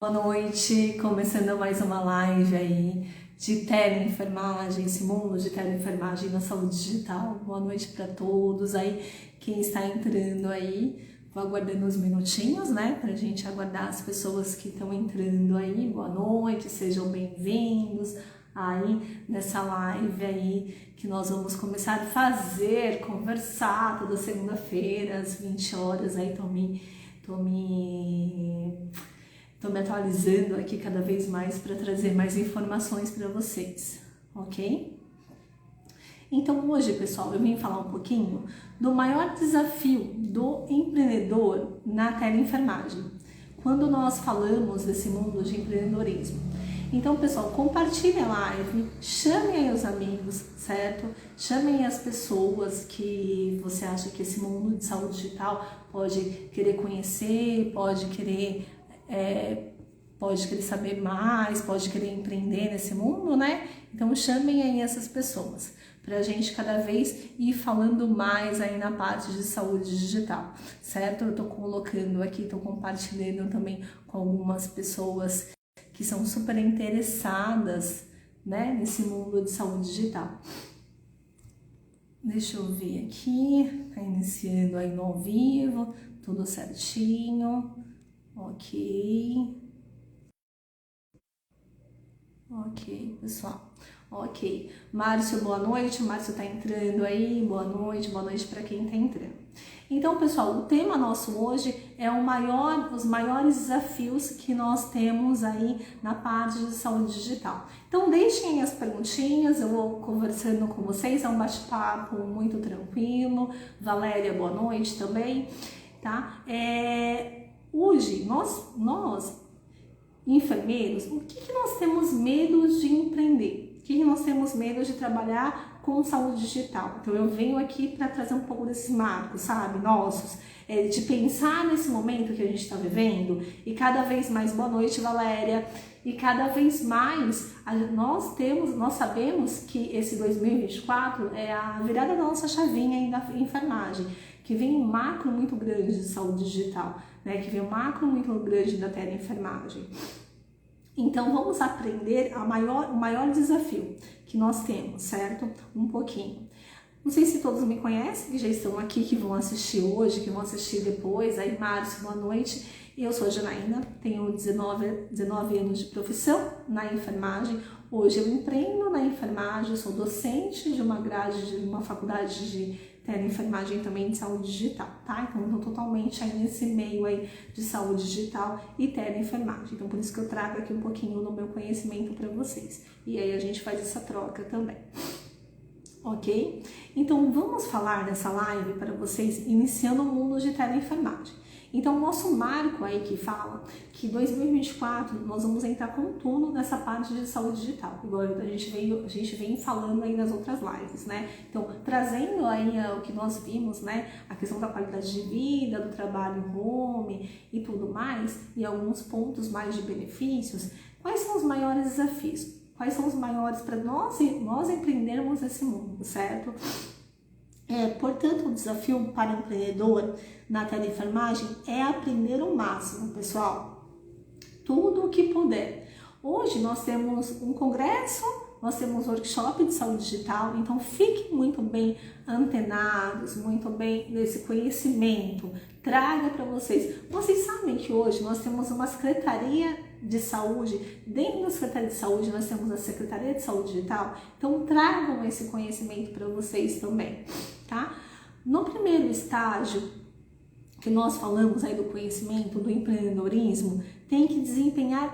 Boa noite, começando mais uma live aí de teleenfermagem, esse mundo de teleenfermagem na saúde digital. Boa noite para todos aí, quem está entrando aí, vou aguardando uns minutinhos, né, pra gente aguardar as pessoas que estão entrando aí. Boa noite, sejam bem-vindos aí nessa live aí que nós vamos começar a fazer, conversar toda segunda-feira às 20 horas aí, tô me atualizando aqui cada vez mais para trazer mais informações para vocês, ok? Então hoje, pessoal, eu vim falar um pouquinho do maior desafio do empreendedor na teleenfermagem, quando nós falamos desse mundo de empreendedorismo. Então, pessoal, compartilhem a live, chamem aí os amigos, certo? Chamem as pessoas que você acha que esse mundo de saúde digital pode querer conhecer, pode querer saber mais, pode querer empreender nesse mundo, né? Então chamem aí essas pessoas para a gente cada vez ir falando mais aí na parte de saúde digital, certo? Eu tô colocando aqui, tô compartilhando também com algumas pessoas que são super interessadas, né, nesse mundo de saúde digital. Deixa eu ver aqui, tá iniciando aí no ao vivo, tudo certinho. Ok, pessoal. Ok, Márcio, boa noite. O Márcio tá entrando aí. Boa noite para quem tá entrando. Então, pessoal, o tema nosso hoje é os maiores desafios que nós temos aí na parte de saúde digital. Então, deixem aí as perguntinhas, eu vou conversando com vocês, é um bate-papo muito tranquilo. Valéria, boa noite também, tá? Hoje, nós enfermeiros, o que nós temos medo de empreender? O que nós temos medo de trabalhar com saúde digital? Então eu venho aqui para trazer um pouco desses marcos, sabe, nossos, de pensar nesse momento que a gente está vivendo e cada vez mais, boa noite, Valéria, e cada vez mais nós sabemos que esse 2024 é a virada da nossa chavinha aí na enfermagem, que vem um macro muito grande de saúde digital, né, que vem um macro muito grande da teleenfermagem. Então vamos aprender o maior desafio que nós temos, certo? Um pouquinho. Não sei se todos me conhecem, que já estão aqui, que vão assistir hoje, que vão assistir depois. Aí, Márcio, boa noite. Eu sou a Janaína, tenho 19 anos de profissão na enfermagem. Hoje eu empreendo na enfermagem, sou docente de uma grade, de uma faculdade de teleenfermagem também de saúde digital, tá? Então eu tô totalmente aí nesse meio aí de saúde digital e teleenfermagem. Então por isso que eu trago aqui um pouquinho do meu conhecimento para vocês. E aí a gente faz essa troca também. Ok? Então vamos falar nessa live para vocês iniciando o mundo de teleenfermagem. Então o nosso marco aí que fala que 2024 nós vamos entrar com tudo nessa parte de saúde digital, igual a gente vem falando aí nas outras lives, né? Então trazendo aí o que nós vimos, né? A questão da qualidade de vida, do trabalho home e tudo mais, e alguns pontos mais de benefícios. Quais são os maiores desafios? Quais são os maiores para nós empreendermos esse mundo, certo? Portanto, o desafio para o empreendedor na teleenfermagem é aprender o máximo, pessoal. Tudo o que puder. Hoje nós temos um congresso, nós temos um workshop de saúde digital, então fiquem muito bem antenados, muito bem nesse conhecimento. Traga para vocês. Vocês sabem que hoje nós temos uma secretaria de saúde, dentro da Secretaria de Saúde nós temos a Secretaria de Saúde Digital, então tragam esse conhecimento para vocês também, tá? No primeiro estágio, que nós falamos aí do conhecimento, do empreendedorismo,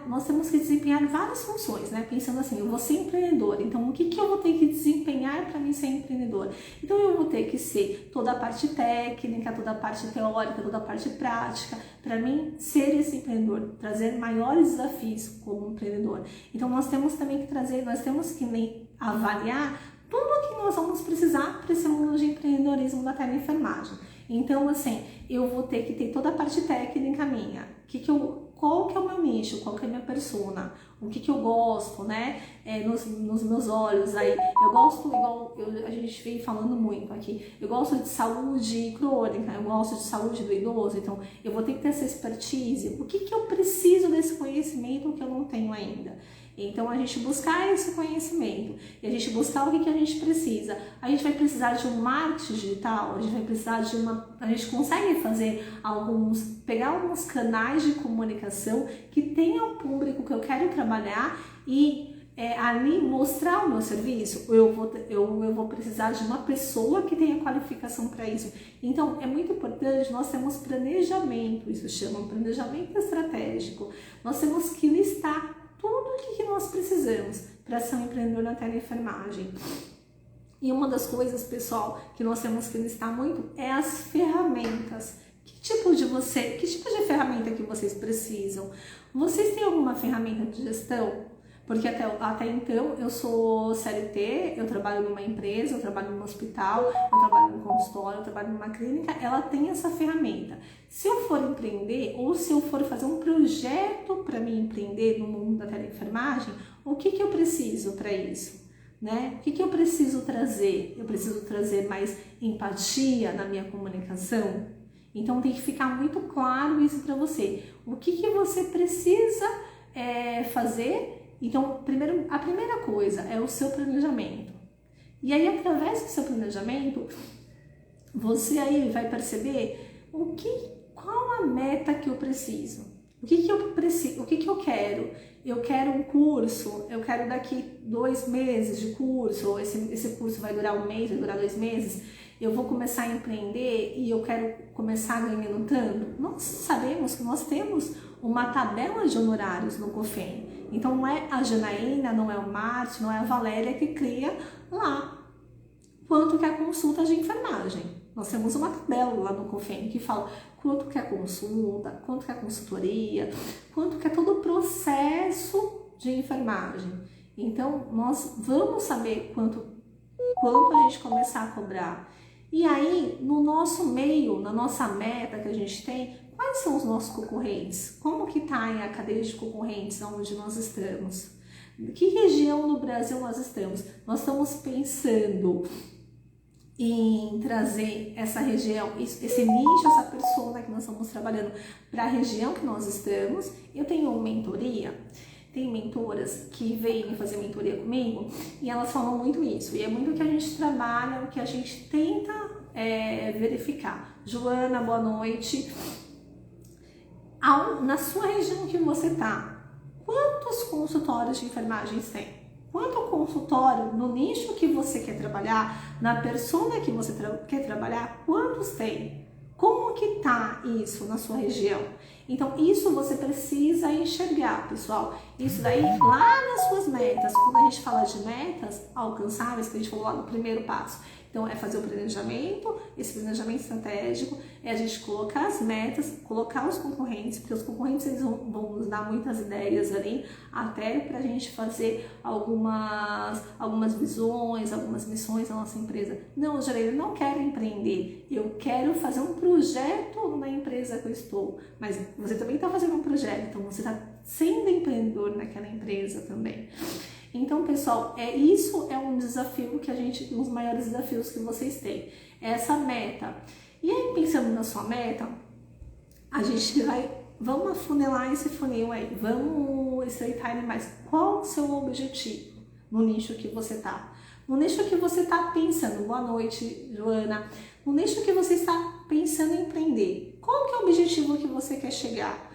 nós temos que desempenhar várias funções, né? Pensando assim, eu vou ser empreendedor, então o que eu vou ter que desempenhar para mim ser empreendedor? Então eu vou ter que ser toda a parte técnica, toda a parte teórica, toda a parte prática, para mim ser esse empreendedor, trazer maiores desafios como empreendedor. Então nós temos também que avaliar tudo o que nós vamos precisar para esse mundo de empreendedorismo da teleenfermagem. Então, assim, eu vou ter que ter toda a parte técnica minha. Qual que é o meu nicho? Qual que é a minha persona? O que eu gosto, né? Nos meus olhos aí. Eu gosto, a gente vem falando muito aqui, eu gosto de saúde crônica, eu gosto de saúde do idoso, então eu vou ter que ter essa expertise. O que eu preciso desse conhecimento? conhecimento que eu não tenho ainda. Então, a gente buscar esse conhecimento e a gente buscar o que a gente precisa. A gente vai precisar de um marketing digital, a gente vai precisar de a gente consegue fazer pegar alguns canais de comunicação que tenham o público que eu quero trabalhar e ali mostrar o meu serviço. Eu vou precisar de uma pessoa que tenha qualificação para isso. Então, é muito importante nós termos planejamento, isso chama planejamento estratégico. Nós temos que listar tudo o que nós precisamos para ser um empreendedor na teleenfermagem. E uma das coisas, pessoal, que nós temos que listar muito é as ferramentas. Que tipo de ferramenta que vocês precisam? Vocês têm alguma ferramenta de gestão? Porque até então eu sou CLT, eu trabalho numa empresa, eu trabalho num hospital, eu trabalho num consultório, eu trabalho numa clínica, ela tem essa ferramenta. Se eu for empreender ou se eu for fazer um projeto para me empreender no mundo da teleenfermagem, o que eu preciso para isso? Né? O que eu preciso trazer? Eu preciso trazer mais empatia na minha comunicação? Então tem que ficar muito claro isso para você. O que você precisa fazer? Então, a primeira coisa é o seu planejamento. E aí, através do seu planejamento, você aí vai perceber qual a meta que eu preciso. O que eu preciso? O que eu quero? Eu quero um curso, eu quero daqui 2 meses de curso, ou esse curso vai durar 1 mês, vai durar 2 meses, eu vou começar a empreender e eu quero começar ganhando tanto. Nós sabemos que nós temos uma tabela de honorários no COFEM. Então, não é a Janaína, não é o Márcio, não é a Valéria que cria lá quanto que é a consulta de enfermagem. Nós temos uma tabela lá no COFEM que fala quanto que é a consulta, quanto que é a consultoria, quanto que é todo o processo de enfermagem. Então, nós vamos saber quanto a gente começar a cobrar. E aí, no nosso meio, na nossa meta que a gente tem, quais são os nossos concorrentes? Como que está a cadeia de concorrentes onde nós estamos? Que região do Brasil nós estamos? Nós estamos pensando em trazer essa região, esse nicho, essa persona que nós estamos trabalhando para a região que nós estamos. Eu tenho mentoria, tem mentoras que vêm fazer mentoria comigo e elas falam muito isso. E é muito o que a gente trabalha, o que a gente tenta verificar. Joana, boa noite. Na sua região que você está, quantos consultórios de enfermagem tem? Quanto consultório no nicho que você quer trabalhar, na persona que você quer trabalhar, quantos tem? Como que tá isso na sua região? Então, isso você precisa enxergar, pessoal. Isso daí, lá nas suas metas, quando a gente fala de metas alcançáveis, que a gente falou lá no primeiro passo, então, é fazer o planejamento, esse planejamento estratégico, é a gente colocar as metas, colocar os concorrentes, porque os concorrentes eles vão nos dar muitas ideias ali, até para a gente fazer algumas visões, algumas missões da nossa empresa. Não, Jareira, eu não quero empreender, eu quero fazer um projeto na empresa que eu estou, mas você também está fazendo um projeto, então você está sendo empreendedor naquela empresa também. Então, pessoal, isso é um desafio um dos maiores desafios que vocês têm, é essa meta. E aí, pensando na sua meta, a gente vamos afunilar esse funil aí, vamos estreitar ele mais. Qual o seu objetivo no nicho que você está? No nicho que você está pensando, boa noite, Joana, no nicho que você está pensando em empreender, qual que é o objetivo que você quer chegar?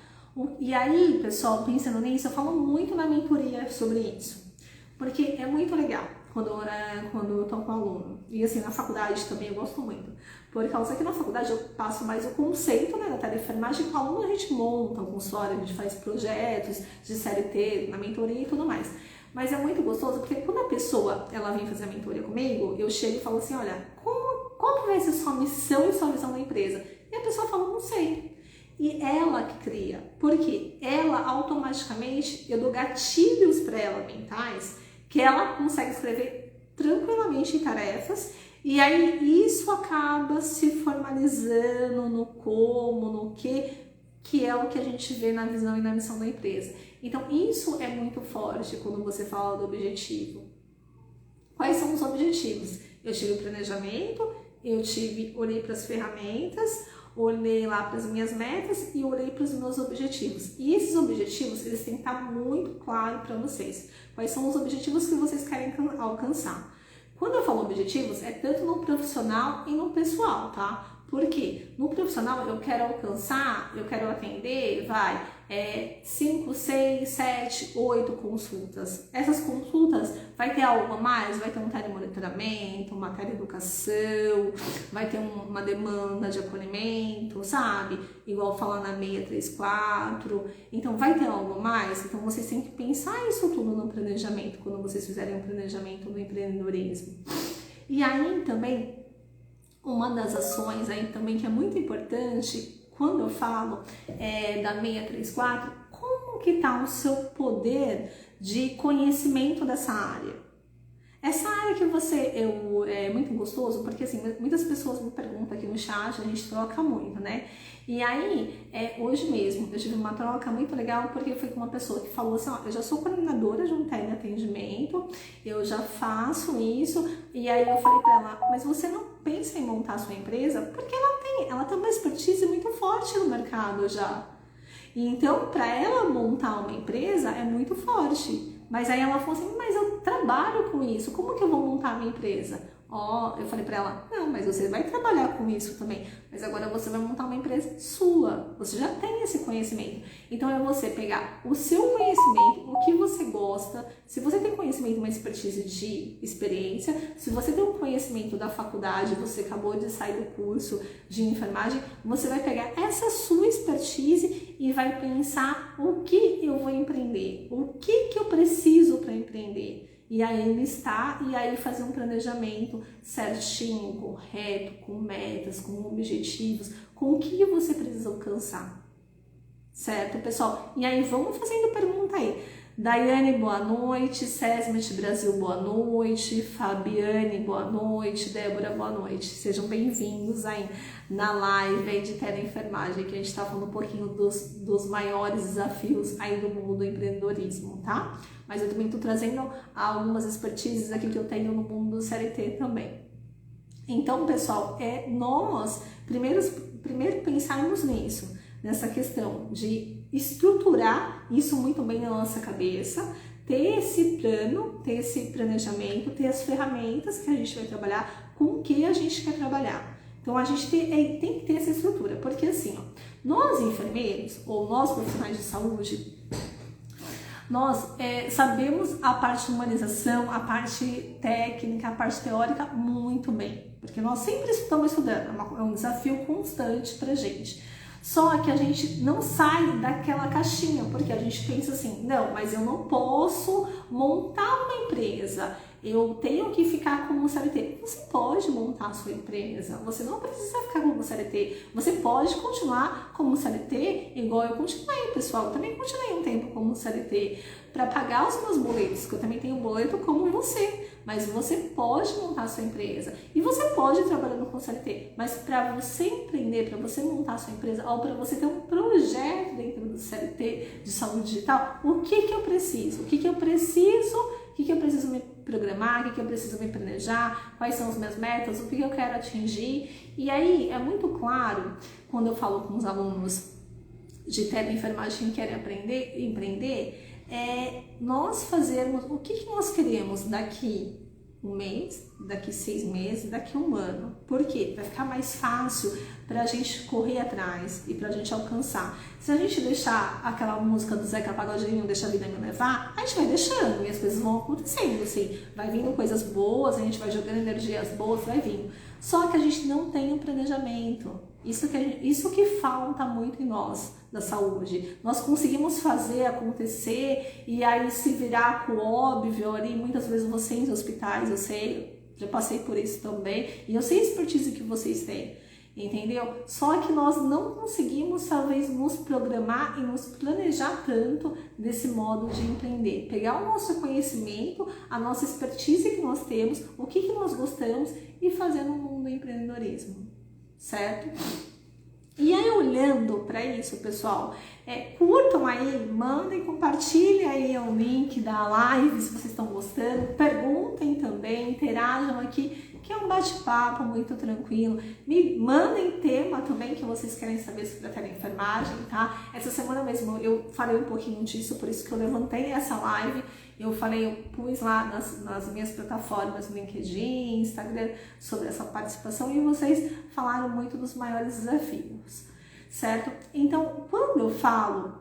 E aí, pessoal, pensando nisso, eu falo muito na mentoria sobre isso. Porque é muito legal quando eu tô com aluno. E assim, na faculdade também eu gosto muito. Por causa que na faculdade eu passo mais o conceito, né, da teleenfermagem. Com o aluno a gente monta um consultório, a gente faz projetos de CLT, na mentoria e tudo mais. Mas é muito gostoso porque quando a pessoa ela vem fazer a mentoria comigo, eu chego e falo assim, olha, qual que vai ser sua missão e sua visão da empresa? E a pessoa fala, não sei. E ela que cria. Porque ela automaticamente, eu dou gatilhos para ela mentais, que ela consegue escrever tranquilamente em tarefas, e aí isso acaba se formalizando no como, no que é o que a gente vê na visão e na missão da empresa. Então isso é muito forte quando você fala do objetivo. Quais são os objetivos? Eu tive o planejamento, olhei para as ferramentas, olhei lá para as minhas metas e olhei para os meus objetivos. E esses objetivos, eles têm que estar muito claros para vocês. Quais são os objetivos que vocês querem alcançar? Quando eu falo objetivos, é tanto no profissional e no pessoal, tá? Porque no profissional eu quero alcançar, eu quero atender, 5, 6, 7, 8 consultas. Essas consultas vai ter algo a mais, vai ter um telemonitoramento, uma teleeducação, vai ter uma demanda de acolhimento, sabe? Igual falar na 634. Então vai ter algo a mais? Então vocês têm que pensar isso tudo no planejamento, quando vocês fizerem um planejamento do empreendedorismo. E aí também, uma das ações aí também que é muito importante, quando eu falo da 634, como que está o seu poder de conhecimento dessa área? Essa área que é muito gostoso, porque assim, muitas pessoas me perguntam aqui no chat, a gente troca muito, né? E aí, hoje mesmo, eu tive uma troca muito legal, porque foi com uma pessoa que falou assim, ó, eu já sou coordenadora de um teleatendimento, eu já faço isso, e aí eu falei pra ela, mas você não pensa em montar a sua empresa? Porque ela tem uma expertise muito forte no mercado já. E então, para ela montar uma empresa é muito forte. Mas aí ela falou assim, mas eu trabalho com isso, como que eu vou montar a minha empresa? Eu falei pra ela, não, mas você vai trabalhar com isso também, mas agora você vai montar uma empresa sua, você já tem esse conhecimento. Então é você pegar o seu conhecimento, o que você gosta, se você tem conhecimento, uma expertise de experiência, se você tem um conhecimento da faculdade, você acabou de sair do curso de enfermagem, você vai pegar essa sua expertise e vai pensar o que eu vou empreender, o que eu preciso para empreender. E aí listar e aí fazer um planejamento certinho, correto, com metas, com objetivos, com o que você precisa alcançar. Certo, pessoal? E aí vamos fazendo pergunta aí. Daiane, boa noite. Sesmet Brasil, boa noite. Fabiane, boa noite. Débora, boa noite. Sejam bem-vindos aí na live aí de teleenfermagem, que a gente está falando um pouquinho dos maiores desafios aí do mundo do empreendedorismo, tá? Mas eu também estou trazendo algumas expertises aqui que eu tenho no mundo do CLT também. Então, pessoal, nós primeiro pensarmos nisso, nessa questão de estruturar isso muito bem na nossa cabeça, ter esse plano, ter esse planejamento, ter as ferramentas que a gente vai trabalhar, com o que a gente quer trabalhar. Então, a gente tem que ter essa estrutura, porque assim, nós enfermeiros, ou nós profissionais de saúde, nós sabemos a parte de humanização, a parte técnica, a parte teórica muito bem, porque nós sempre estamos estudando, é um desafio constante pra gente. Só que a gente não sai daquela caixinha, porque a gente pensa assim, não, mas eu não posso montar uma empresa, eu tenho que ficar como CLT. Você pode montar a sua empresa, você não precisa ficar como CLT, você pode continuar como CLT, igual eu continuei, pessoal, eu também continuei um tempo como CLT, para pagar os meus boletos, que eu também tenho boleto como você, mas você pode montar a sua empresa, e você pode ir trabalhando com CLT, mas para você empreender, para você montar a sua empresa, ou para você ter um projeto dentro do CLT de saúde digital, o que eu preciso? O que eu preciso me programar, o que eu preciso me planejar, quais são as minhas metas, o que eu quero atingir. E aí é muito claro, quando eu falo com os alunos de teleenfermagem que querem empreender, nós fazermos o que nós queremos daqui um mês, daqui 6 meses, daqui 1 ano. Por quê? Vai ficar mais fácil para a gente correr atrás e para a gente alcançar. Se a gente deixar aquela música do Zeca Pagodinho, deixa a vida me levar, a gente vai deixando e as coisas vão acontecendo, assim. Vai vindo coisas boas, a gente vai jogando energias boas, vai vindo. Só que a gente não tem um planejamento. Isso que falta muito em nós, da saúde. Nós conseguimos fazer acontecer e aí se virar com o óbvio ali, muitas vezes vocês em hospitais, eu sei, já passei por isso também, e eu sei a expertise que vocês têm, entendeu? Só que nós não conseguimos talvez nos programar e nos planejar tanto desse modo de empreender. Pegar o nosso conhecimento, a nossa expertise que nós temos, o que nós gostamos e fazer no mundo do empreendedorismo. Certo? E aí, olhando para isso, pessoal, curtam aí, mandem, compartilhem aí o link da live se vocês estão gostando, perguntem também, interajam aqui, que é um bate-papo muito tranquilo. Me mandem tema também que vocês querem saber sobre a teleenfermagem, tá? Essa semana mesmo eu falei um pouquinho disso, por isso que eu levantei essa live. Eu pus lá nas minhas plataformas, LinkedIn, Instagram, sobre essa participação e vocês falaram muito dos maiores desafios, certo? Então, quando eu falo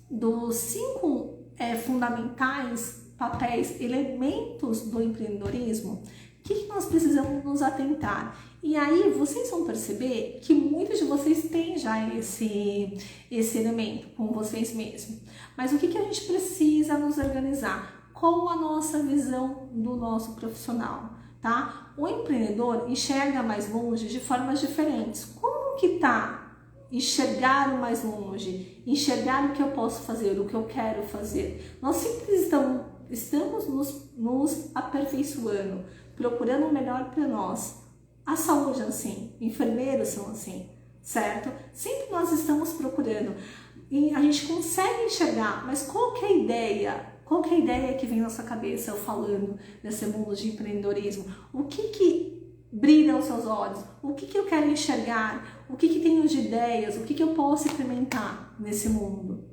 dos 5 fundamentais papéis, elementos do empreendedorismo, o que nós precisamos nos atentar? E aí vocês vão perceber que muitos de vocês têm já esse elemento com vocês mesmos. Mas o que a gente precisa nos organizar? Qual a nossa visão do nosso profissional, tá? O empreendedor enxerga mais longe de formas diferentes. Como que tá enxergar o mais longe? Enxergar o que eu posso fazer, o que eu quero fazer. Nós sempre estamos nos aperfeiçoando, procurando o melhor para nós. A saúde é assim, enfermeiros são assim, certo? Sempre nós estamos procurando e a gente consegue enxergar, mas qual que é a ideia? Qual que é a ideia que vem na sua cabeça eu falando desse mundo de empreendedorismo? O que brilha aos seus olhos? O que eu quero enxergar? O que tenho de ideias? O que eu posso implementar nesse mundo?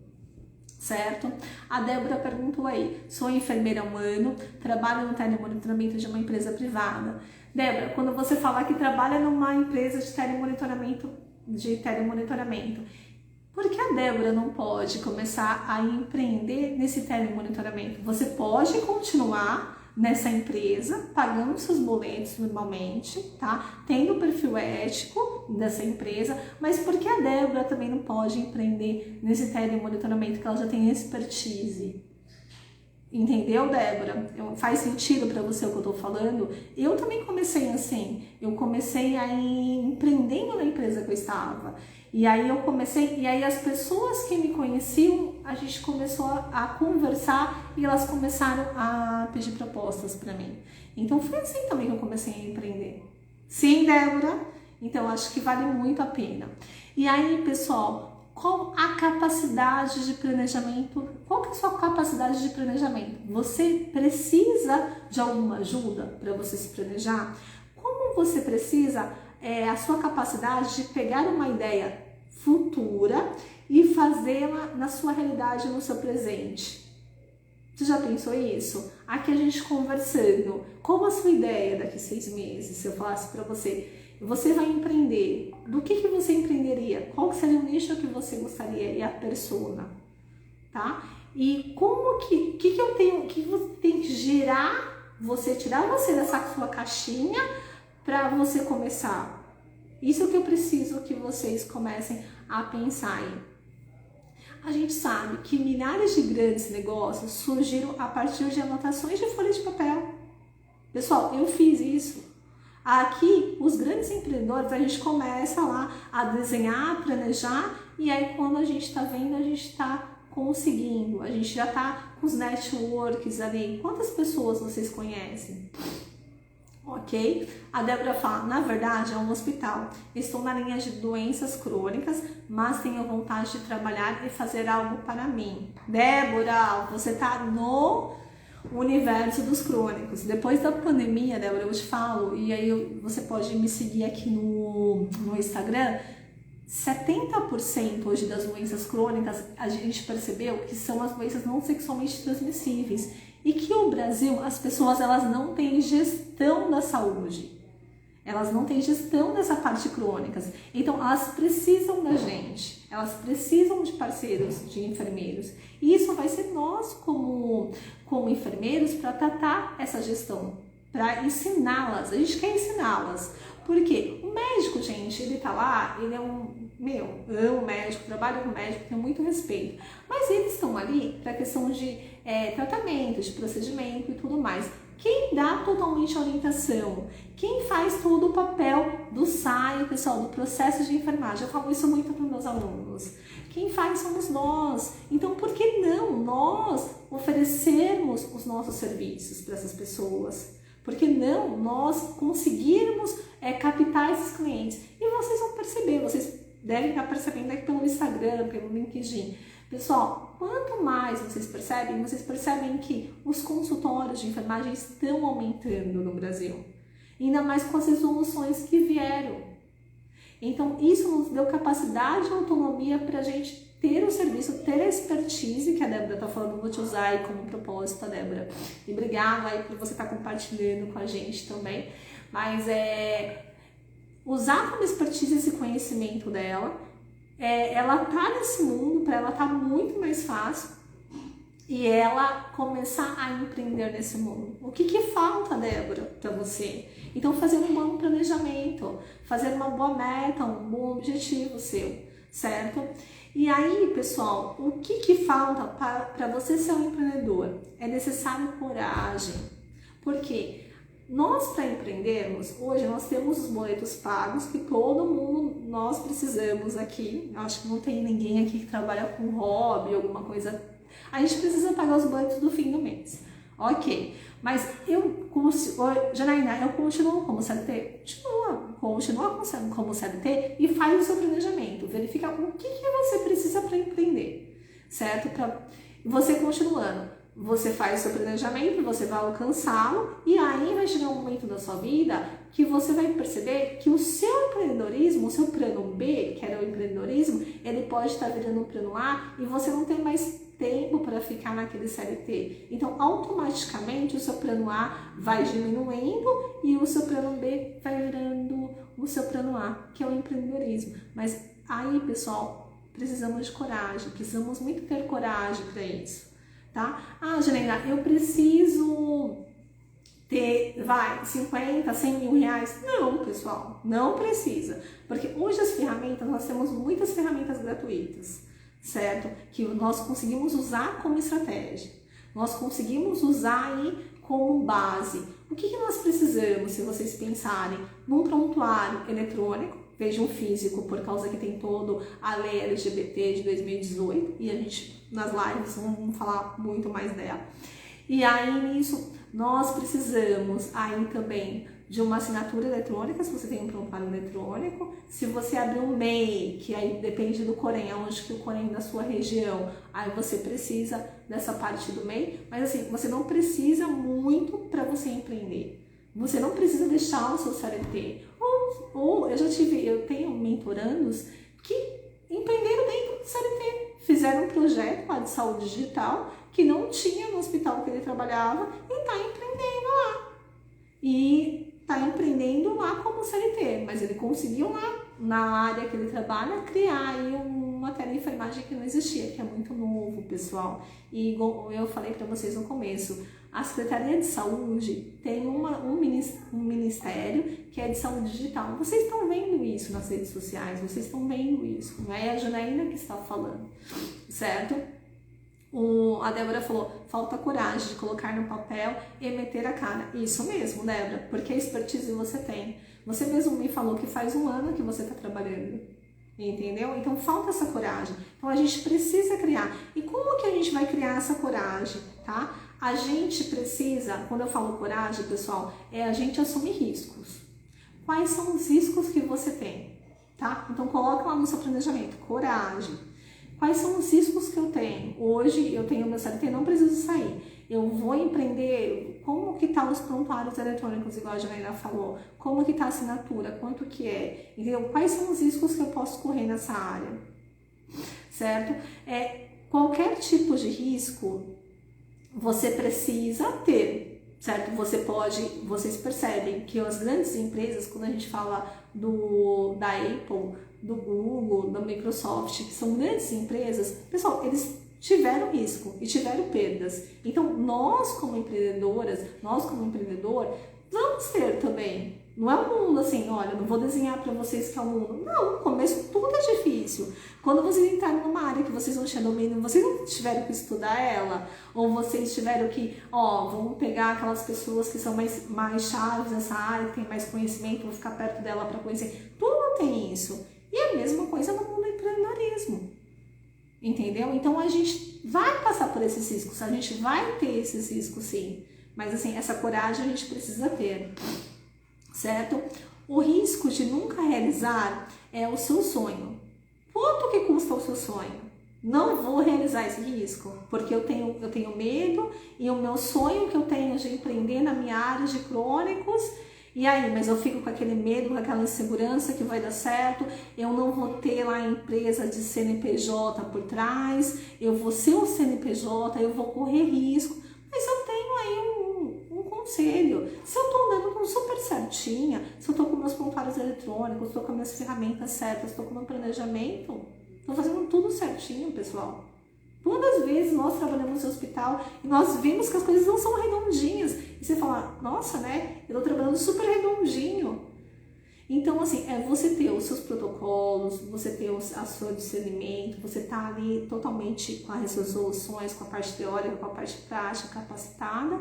Certo? A Débora perguntou aí, sou enfermeira há 1 ano, trabalho no telemonitoramento de uma empresa privada. Débora, quando você falar que trabalha numa empresa de telemonitoramento, por que a Débora não pode começar a empreender nesse telemonitoramento? Você pode continuar nessa empresa, pagando seus boletos normalmente, tá? Tendo o perfil ético dessa empresa, mas por que a Débora também não pode empreender nesse telemonitoramento que ela já tem expertise? Entendeu, Débora? Faz sentido para você o que eu tô falando? Eu também comecei assim, eu comecei empreendendo na empresa que eu estava. E aí as pessoas que me conheciam, a gente começou a conversar e elas começaram a pedir propostas para mim. Então foi assim também que eu comecei a empreender. Sim, Débora? Então acho que vale muito a pena. E aí, pessoal, qual a capacidade de planejamento? Qual que é a sua capacidade de planejamento? Você precisa de alguma ajuda para você se planejar? Como você precisa a sua capacidade de pegar uma ideia futura e fazê-la na sua realidade, no seu presente? Você já pensou isso? Aqui a gente conversando, qual a sua ideia daqui a 6 meses? Se eu falasse para você, você vai empreender, do que você empreenderia? Qual seria o nicho que você gostaria e a persona? Tá? E como que eu tenho, que você tem que tirar você dessa sua caixinha para você começar? Isso que eu preciso que vocês comecem a pensar aí. A gente sabe que milhares de grandes negócios surgiram a partir de anotações de folha de papel. Pessoal, eu fiz isso. Aqui, os grandes empreendedores, a gente começa lá a desenhar, a planejar, e aí quando a gente está vendo, a gente está conseguindo, a gente já está com os networks ali. Quantas pessoas vocês conhecem? Ok? A Débora fala, na verdade é um hospital, estou na linha de doenças crônicas, mas tenho vontade de trabalhar e fazer algo para mim. Débora, você está no universo dos crônicos. Depois da pandemia, Débora, eu te falo, e aí você pode me seguir aqui no Instagram, 70% hoje das doenças crônicas a gente percebeu que são as doenças não sexualmente transmissíveis e que o Brasil, as pessoas elas não têm gestão da saúde, elas não têm gestão dessa parte crônicas, então elas precisam da gente, elas precisam de parceiros, de enfermeiros, e isso vai ser nós como enfermeiros para tratar essa gestão, para ensiná-las, a gente quer ensiná-las, porque o médico, gente, ele tá lá, ele é amo médico, trabalho com médico, tenho muito respeito, mas eles estão ali para questão de tratamento, de procedimento e tudo mais. Quem dá totalmente a orientação, quem faz todo o papel do SAI, pessoal, do processo de enfermagem, eu falo isso muito para os meus alunos, quem faz somos nós. Então, por que não nós oferecermos os nossos serviços para essas pessoas? Por que não nós conseguirmos captar esses clientes? E vocês vão perceber, vocês devem estar percebendo aqui pelo Instagram, pelo LinkedIn. Pessoal, quanto mais vocês percebem que os consultórios de enfermagem estão aumentando no Brasil. ainda mais com as resoluções que vieram. Então, isso nos deu capacidade e autonomia para a gente ter o serviço, ter a expertise, que a Débora está falando, vou te usar aí como propósito, Débora. E obrigada aí por você estar compartilhando com a gente também. Mas usar como expertise esse conhecimento dela, ela tá nesse mundo, para ela tá muito mais fácil e ela começar a empreender nesse mundo. O que falta, Débora, para você? Então, fazer um bom planejamento, fazer uma boa meta, um bom objetivo seu, certo? E aí, pessoal, o que falta para você ser um empreendedor? É necessário coragem. Por quê? Nós, para empreendermos, hoje nós temos os boletos pagos que todo mundo, nós precisamos aqui. Eu acho que não tem ninguém aqui que trabalha com hobby, alguma coisa. A gente precisa pagar os boletos do fim do mês. Ok, mas Janaína, eu continuo como CLT? Continua como CLT e faz o seu planejamento. Verifica o que você precisa para empreender, certo? Você continuando. Você faz o seu planejamento, você vai alcançá-lo e aí vai chegar um momento da sua vida que você vai perceber que o seu empreendedorismo, o seu plano B, que era o empreendedorismo, ele pode estar virando um plano A e você não tem mais tempo para ficar naquele CLT. Então, automaticamente, o seu plano A vai diminuindo e o seu plano B vai virando o seu plano A, que é o empreendedorismo. Mas aí, pessoal, precisamos de coragem, precisamos muito ter coragem para isso. Tá? Ah, Janaína, eu preciso ter, 50, 100 mil reais? Não, pessoal, não precisa. Porque hoje as ferramentas, nós temos muitas ferramentas gratuitas, certo? Que nós conseguimos usar como estratégia. Nós conseguimos usar aí como base. O que nós precisamos, se vocês pensarem, num prontuário eletrônico? Vejam físico, por causa que tem todo a lei LGBT de 2018 e a gente nas lives vamos falar muito mais dela. E aí nisso nós precisamos aí também de uma assinatura eletrônica, se você tem um prontuário eletrônico. Se você abrir um MEI, que aí depende do Corém, onde que o Corém da sua região, aí você precisa dessa parte do MEI, mas assim, você não precisa muito para você empreender. Você não precisa deixar o seu CLT. Ou eu tenho mentorandos que empreenderam dentro do CLT. Fizeram um projeto lá de saúde digital que não tinha no hospital que ele trabalhava e está empreendendo lá. E está empreendendo lá como CLT, mas ele conseguiu lá, na área que ele trabalha, criar aí uma teleenfermagem que não existia, que é muito novo, pessoal. E igual eu falei para vocês no começo, a Secretaria de Saúde tem um ministério que é de saúde digital. Vocês estão vendo isso nas redes sociais, vocês estão vendo isso, não é a Janaína que está falando, certo? A Débora falou, falta coragem de colocar no papel e meter a cara. Isso mesmo, Débora, porque a expertise você tem. Você mesmo me falou que faz 1 ano que você está trabalhando, entendeu? Então falta essa coragem. Então a gente precisa criar. E como que a gente vai criar essa coragem, tá? A gente precisa, quando eu falo coragem, pessoal, é a gente assumir riscos. Quais são os riscos que você tem, tá? Então coloca lá no seu planejamento, coragem. Quais são os riscos que eu tenho? Hoje eu tenho meu CLT, não preciso sair. Eu vou empreender, como que tá os prontuários eletrônicos, igual a Janaína falou? Como que tá a assinatura? Quanto que é? Entendeu? Quais são os riscos que eu posso correr nessa área? Certo? Qualquer tipo de risco você precisa ter, certo? Vocês percebem que as grandes empresas, quando a gente fala da Apple, do Google, da Microsoft, que são grandes empresas, pessoal, eles tiveram risco e tiveram perdas. Então, nós como empreendedoras, nós como empreendedor, vamos ter também. Não é um mundo assim, olha, não vou desenhar para vocês que é um mundo. Não, no começo tudo é difícil. Quando vocês entrarem numa área que vocês não tinham domínio, vocês não tiveram que estudar ela, ou vocês tiveram que, vamos pegar aquelas pessoas que são mais chaves nessa área, que tem mais conhecimento, vou ficar perto dela para conhecer. Tudo tem isso. E a mesma coisa no mundo do empreendedorismo. Entendeu? Então a gente vai passar por esses riscos, a gente vai ter esses riscos sim. Mas assim, essa coragem a gente precisa ter. Certo? O risco de nunca realizar é o seu sonho. Quanto que custa o seu sonho? Não vou realizar esse risco, porque eu tenho medo e o meu sonho que eu tenho de empreender na minha área de crônicos, E aí, mas eu fico com aquele medo, com aquela insegurança que vai dar certo, eu não vou ter lá a empresa de CNPJ por trás, eu vou ser um CNPJ, eu vou correr risco, mas eu tenho aí um conselho. Se eu estou andando super certinha, se eu estou com meus prontuários eletrônicos, estou com minhas ferramentas certas, estou com meu planejamento, estou fazendo tudo certinho, pessoal. Quantas vezes nós trabalhamos no hospital e nós vimos que as coisas não são redondinhas. E você fala, nossa, né? Eu tô trabalhando super redondinho. Então, assim, é você ter os seus protocolos, você ter a seu discernimento, você tá ali totalmente com as resoluções, com a parte teórica, com a parte prática, capacitada.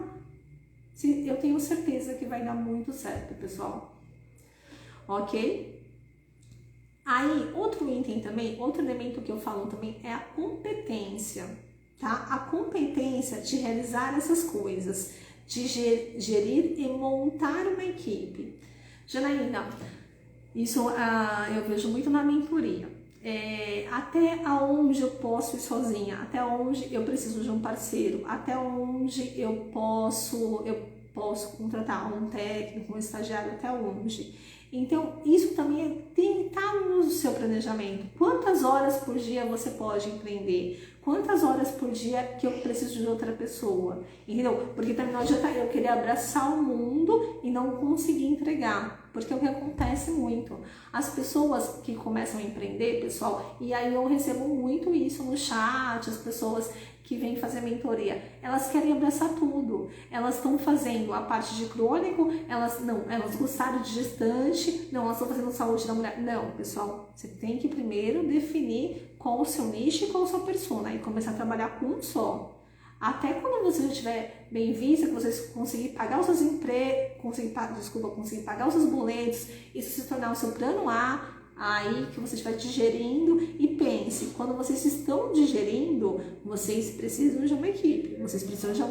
Eu tenho certeza que vai dar muito certo, pessoal. Ok? Aí, outro item também, outro elemento que eu falo também é a competência, tá? A competência de realizar essas coisas, de gerir e montar uma equipe. Janaína, isso eu vejo muito na mentoria. Até onde eu posso ir sozinha, até onde eu preciso de um parceiro, até onde eu posso contratar um técnico, um estagiário, até onde. Então, isso também tem que estar no seu planejamento. Quantas horas por dia você pode empreender? Quantas horas por dia que eu preciso de outra pessoa? Entendeu? Porque também não adianta eu querer abraçar o mundo e não conseguir entregar. Porque é o que acontece muito. As pessoas que começam a empreender, pessoal, e aí eu recebo muito isso no chat, as pessoas que vêm fazer mentoria, elas querem abraçar tudo. Elas estão fazendo a parte de crônico, elas gostaram de gestante, não, elas estão fazendo saúde da mulher. Não, pessoal, você tem que primeiro definir qual o seu nicho e qual a sua persona e começar a trabalhar com um só. Até quando você já estiver bem vista, que você conseguir pagar os seus conseguir pagar os seus boletos, isso se tornar o seu plano A, aí que você estiver digerindo, e pense, quando vocês estão digerindo, vocês precisam de uma equipe, vocês precisam de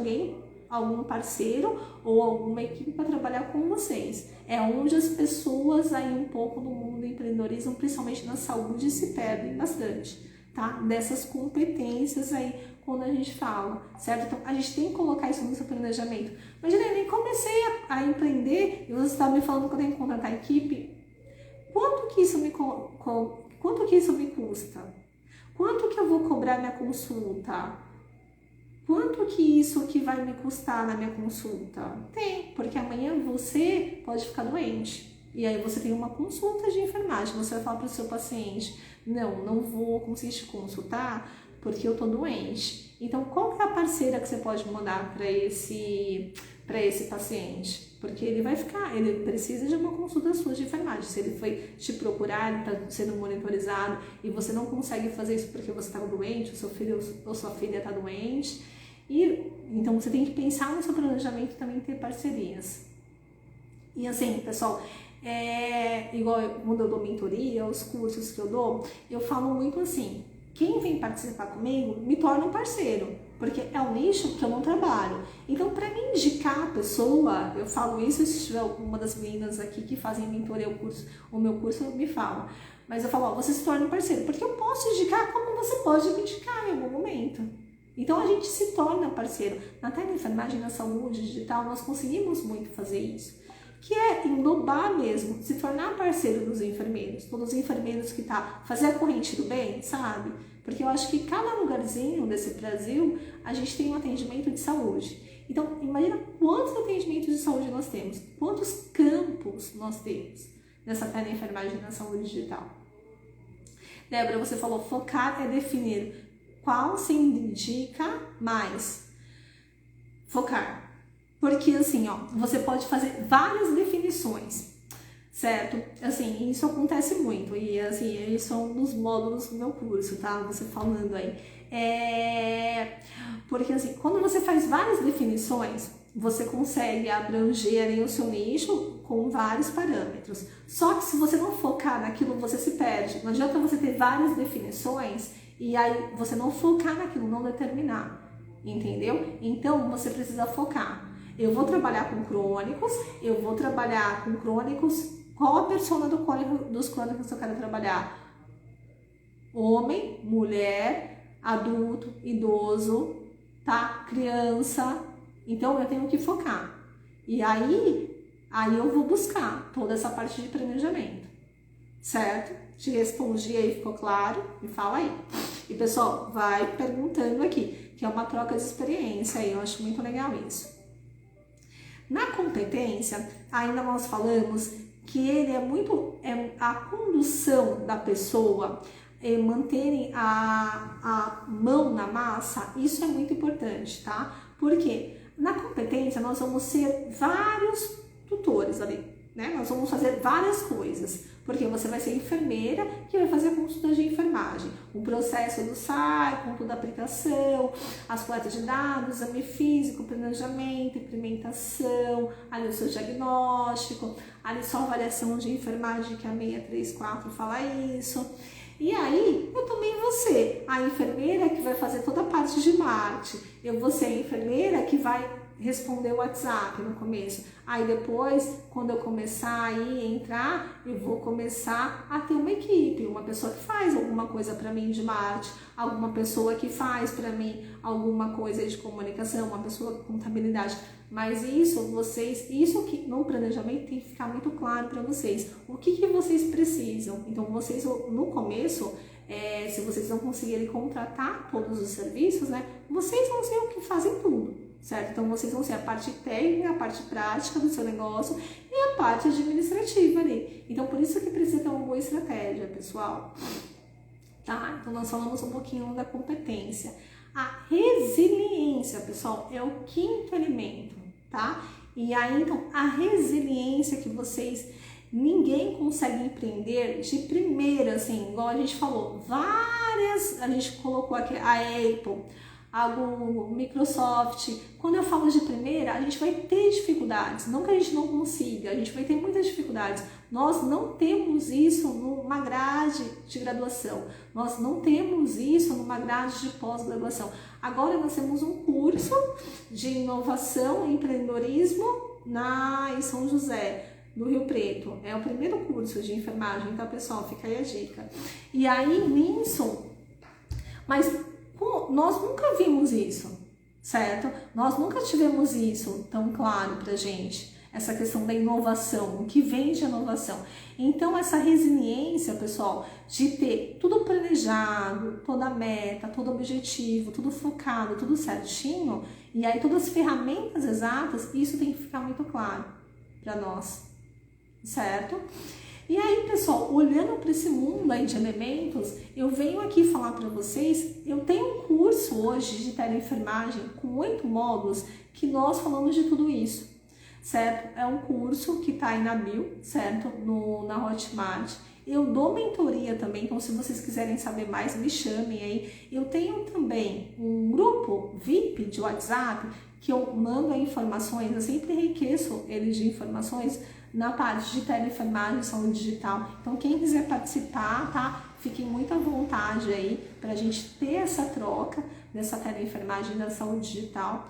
algum parceiro ou alguma equipe para trabalhar com vocês. É onde as pessoas aí um pouco no mundo do empreendedorismo, principalmente na saúde, se perdem bastante, tá? Dessas competências aí quando a gente fala, certo? Então, a gente tem que colocar isso no seu planejamento. Imagina, eu nem comecei a empreender e você está me falando que eu tenho que contratar a equipe. Quanto que isso me custa? Quanto que eu vou cobrar minha consulta? Quanto que isso que vai me custar na minha consulta? Tem, porque amanhã você pode ficar doente. E aí você tem uma consulta de enfermagem, você vai falar para o seu paciente, não vou conseguir te consultar porque eu tô doente. Então, qual que é a parceira que você pode mandar para esse paciente? Porque ele precisa de uma consulta sua de enfermagem. Se ele foi te procurar, ele está sendo monitorizado e você não consegue fazer isso porque você está doente, o seu filho ou sua filha está doente. Então, você tem que pensar no seu planejamento também em ter parcerias. E assim, pessoal, igual quando eu dou mentoria, os cursos que eu dou, eu falo muito assim, quem vem participar comigo me torna um parceiro, porque é um nicho que eu não trabalho. Então, para me indicar a pessoa, eu falo isso, se tiver alguma das meninas aqui que fazem mentoria, o meu curso me fala. Mas eu falo, você se torna um parceiro, porque eu posso indicar como você pode me indicar em algum momento. Então, a gente se torna parceiro. Na teleenfermagem, na saúde digital, nós conseguimos muito fazer isso. Que é englobar mesmo, se tornar parceiro dos enfermeiros, todos os enfermeiros que fazer a corrente do bem, sabe? Porque eu acho que cada lugarzinho desse Brasil, a gente tem um atendimento de saúde. Então, imagina quantos atendimentos de saúde nós temos, quantos campos nós temos nessa teleenfermagem na saúde digital. Débora, você falou, focar é definir qual se indica mais. Focar. Porque assim, você pode fazer várias definições, certo? Assim, isso acontece muito e assim, isso é um dos módulos do meu curso, tá? Você falando aí. Porque assim, quando você faz várias definições, você consegue abranger ali o seu nicho com vários parâmetros. Só que se você não focar naquilo, você se perde. Não adianta você ter várias definições e aí você não focar naquilo, não determinar, entendeu? Então, você precisa focar. Eu vou trabalhar com crônicos, qual a persona dos crônicos eu quero trabalhar? Homem, mulher, adulto, idoso, tá? Criança. Então, eu tenho que focar. E aí, Aí eu vou buscar toda essa parte de planejamento, certo? Te respondi aí, ficou claro? Me fala aí. E pessoal, vai perguntando aqui, que é uma troca de experiência aí, eu acho muito legal isso. Na competência, ainda nós falamos que ele é muito, a condução da pessoa, manterem a mão na massa, isso é muito importante, tá? Porque na competência nós vamos ser vários tutores ali, né? Nós vamos fazer várias coisas, porque você vai ser enfermeira que vai fazer consulta de enfermagem, o processo do SAI, com toda a aplicação, as coletas de dados, exame físico, planejamento, implementação, ali o seu diagnóstico, ali sua avaliação de enfermagem, que a 634 fala isso. E aí, eu também vou ser a enfermeira que vai fazer toda a parte de marketing. Eu vou ser a enfermeira que vai responder o WhatsApp no começo. Aí depois, quando eu começar a entrar, eu vou começar a ter uma equipe, uma pessoa que faz alguma coisa para mim de marketing, alguma pessoa que faz para mim alguma coisa de comunicação, uma pessoa com contabilidade. Mas isso que no planejamento tem que ficar muito claro para vocês. O que vocês precisam? Então, vocês no começo, se vocês não conseguirem contratar todos os serviços, né, vocês vão ser o que fazem tudo, certo? Então, vocês vão ser a parte técnica, a parte prática do seu negócio e a parte administrativa ali. Então, por isso que precisa ter uma boa estratégia, pessoal. Tá? Então, nós falamos um pouquinho da competência. A resiliência, pessoal, é o quinto elemento, tá? E aí, então, a resiliência que ninguém consegue empreender de primeira, assim, igual a gente falou, a gente colocou aqui a Apple, a Google, Microsoft. Quando eu falo de primeira, a gente vai ter dificuldades, não que a gente não consiga, a gente vai ter muitas dificuldades. Nós não temos isso numa grade de graduação, nós não temos isso numa grade de pós-graduação. Agora nós temos um curso de inovação e empreendedorismo em São José, no Rio Preto. É o primeiro curso de enfermagem, tá, pessoal? Fica aí a dica. E aí, nisso, mas nós nunca vimos isso, certo? Nós nunca tivemos isso tão claro pra gente, essa questão da inovação, o que vem de inovação. Então, essa resiliência, pessoal, de ter tudo planejado, toda a meta, todo objetivo, tudo focado, tudo certinho, e aí todas as ferramentas exatas, isso tem que ficar muito claro para nós, certo? E aí, pessoal, olhando para esse mundo aí de elementos, eu venho aqui falar para vocês, eu tenho um curso hoje de teleenfermagem com 8 módulos que nós falamos de tudo isso, certo? É um curso que tá aí na bio, certo? Na Hotmart. Eu dou mentoria também, então se vocês quiserem saber mais, me chamem aí. Eu tenho também um grupo VIP de WhatsApp que eu mando informações, eu sempre enriqueço ele de informações na parte de teleenfermagem e saúde digital. Então, quem quiser participar, tá? Fiquem muito à vontade aí para a gente ter essa troca dessa teleenfermagem da saúde digital.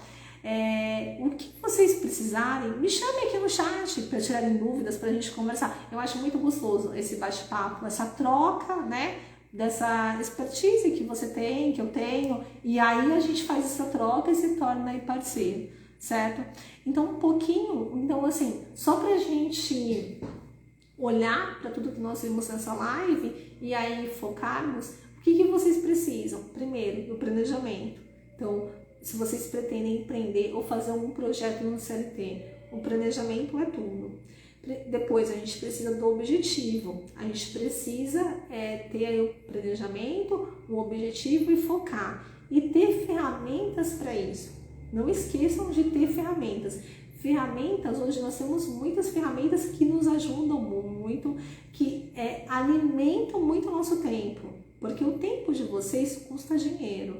O que vocês precisarem, me chamem aqui no chat para tirarem dúvidas, para a gente conversar. Eu acho muito gostoso esse bate-papo, essa troca, né? Dessa expertise que você tem, que eu tenho, e aí a gente faz essa troca e se torna aí parceiro, certo? Então, um pouquinho, então assim, só pra gente olhar para tudo que nós vimos nessa live e aí focarmos, o que vocês precisam? Primeiro, o planejamento. Então, se vocês pretendem empreender ou fazer um projeto no CLT, o planejamento é tudo. Depois a gente precisa do objetivo, a gente precisa ter aí o planejamento, o objetivo e focar. E ter ferramentas para isso. Não esqueçam de ter ferramentas. Ferramentas, hoje nós temos muitas ferramentas que nos ajudam muito, que alimentam muito o nosso tempo. Porque o tempo de vocês custa dinheiro,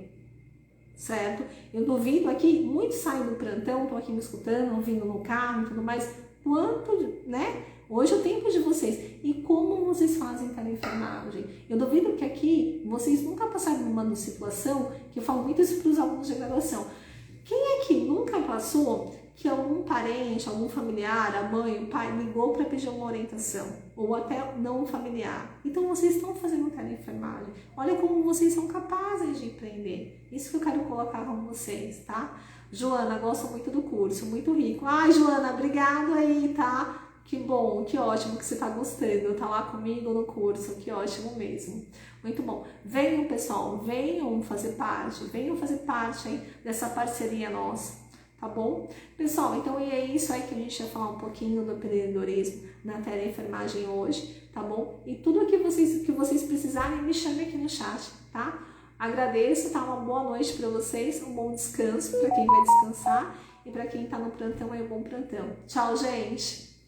certo? Eu duvido aqui, muitos saem do plantão, estão aqui me escutando, ouvindo no carro e tudo mais. Quanto, né? Hoje é o tempo de vocês. E como vocês fazem teleenfermagem? Eu duvido que aqui vocês nunca passaram numa situação, que eu falo muito isso para os alunos de graduação. Quem aqui nunca passou que algum parente, algum familiar, a mãe, o pai ligou para pedir uma orientação? Ou até não familiar. Então vocês estão fazendo teleenfermagem. Olha como vocês são capazes de empreender. Isso que eu quero colocar com vocês, tá? Joana, gosto muito do curso, muito rico. Ai, Joana, obrigado aí, tá? Que bom, que ótimo que você tá gostando, tá lá comigo no curso, que ótimo mesmo. Muito bom. Venham, pessoal, venham fazer parte aí dessa parceria nossa, tá bom? Pessoal, então é isso aí que a gente ia falar um pouquinho do empreendedorismo na teleenfermagem hoje, tá bom? E tudo que vocês precisarem, me chamem aqui no chat, tá? Agradeço, tá? Uma boa noite para vocês, um bom descanso para quem vai descansar e para quem tá no plantão aí, um bom plantão. Tchau, gente!